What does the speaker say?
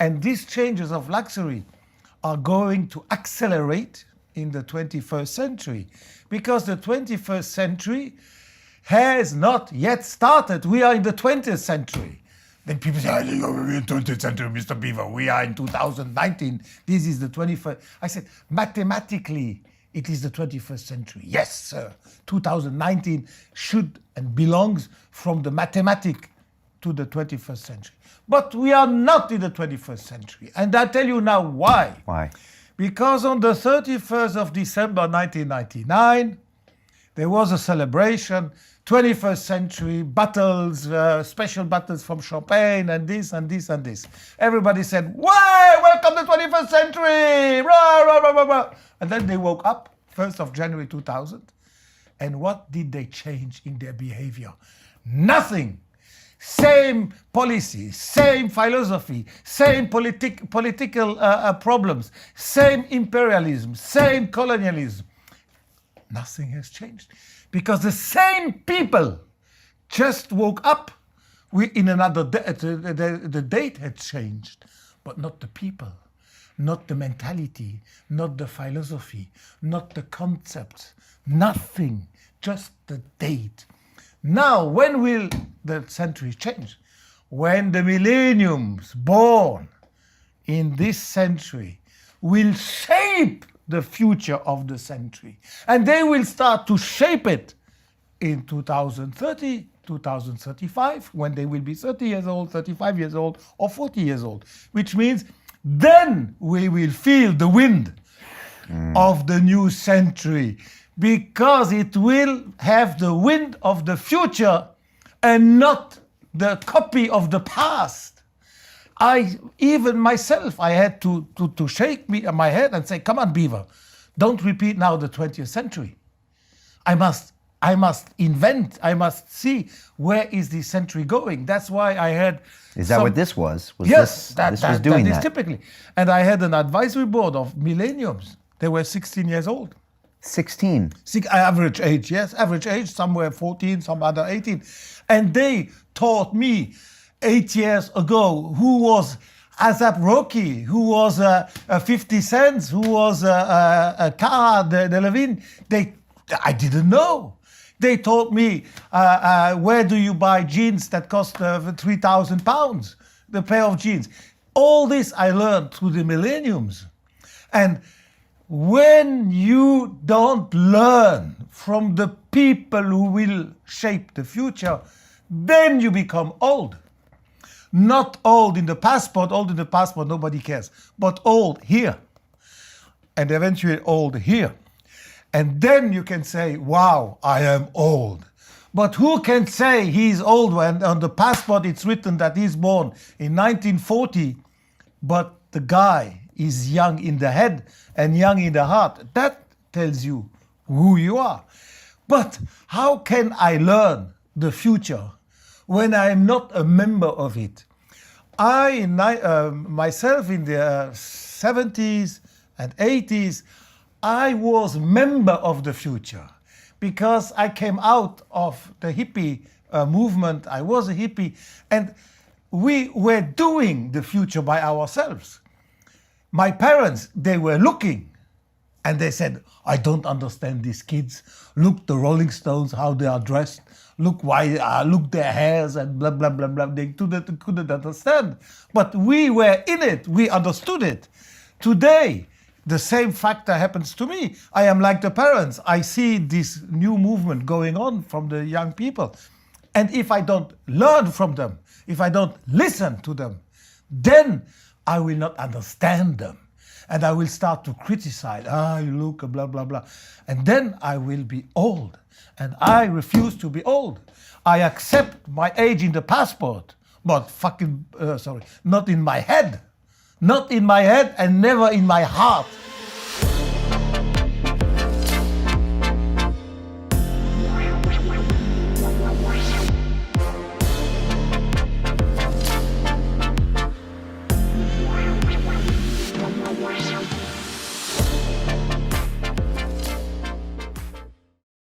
And these changes of luxury are going to accelerate in the 21st century, because the 21st century has not yet started. We are in the 20th century. Then people say, we're in the 20th century, Mr. Biver. We are in 2019. This is the 21st. I said, mathematically, it is the 21st century. Yes, sir. 2019 should and belongs from the mathematic to the 21st century. But we are not in the 21st century. And I tell you now why. Why? Because on the 31st of December 1999, there was a celebration, 21st century battles, special battles from Champagne, and this and this and this. Everybody said, "Way, welcome to the 21st century!" Rah, rah, rah, rah, rah. And then they woke up, 1st of January 2000. And what did they change in their behavior? Nothing. Same policy, same philosophy, same political problems, same imperialism, same colonialism. Nothing has changed, because the same people just woke up. In another day, the date had changed, but not the people, not the mentality, not the philosophy, not the concepts, nothing, just the date. Now, when will the century change? When the millenniums born in this century will shape the future of the century. And they will start to shape it in 2030, 2035, when they will be 30 years old, 35 years old, or 40 years old. Which means then we will feel the wind of the new century, because it will have the wind of the future and not the copy of the past. Even myself, I had to shake my head and say, come on, Biver, don't repeat now the 20th century. I must invent, I must see where is the century going. That's why I had... Is that what this was? Yes, this was doing that is typically. And I had an advisory board of millenniums. They were 16 years old. 16? Average age, yes. Average age, somewhere 14, some other 18. And they taught me 8 years ago who was Asap Rocky, who was 50 Cent, who was Cara Delevingne. I didn't know. They taught me where do you buy jeans that cost 3,000 pounds, the pair of jeans. All this I learned through the millenniums. And when you don't learn from the people who will shape the future, then you become old. Not old in the passport, nobody cares, but old here. And eventually old here. And then you can say, wow, I am old. But who can say he's old when on the passport it's written that he's born in 1940, but the guy is young in the head and young in the heart? That tells you who you are. But how can I learn the future when I am not a member of it? Myself in the 70s and 80s, I was member of the future because I came out of the hippie movement. I was a hippie, and we were doing the future by ourselves. My parents, they were looking, and they said, I don't understand these kids. Look, the Rolling Stones, how they are dressed. Look their hairs and blah, blah, blah, blah. They couldn't understand. But we were in it. We understood it. Today, the same factor happens to me. I am like the parents. I see this new movement going on from the young people. And if I don't learn from them, if I don't listen to them, then I will not understand them. And I will start to criticize, you look, blah, blah, blah. And then I will be old. And I refuse to be old. I accept my age in the passport, but not in my head. Not in my head and never in my heart.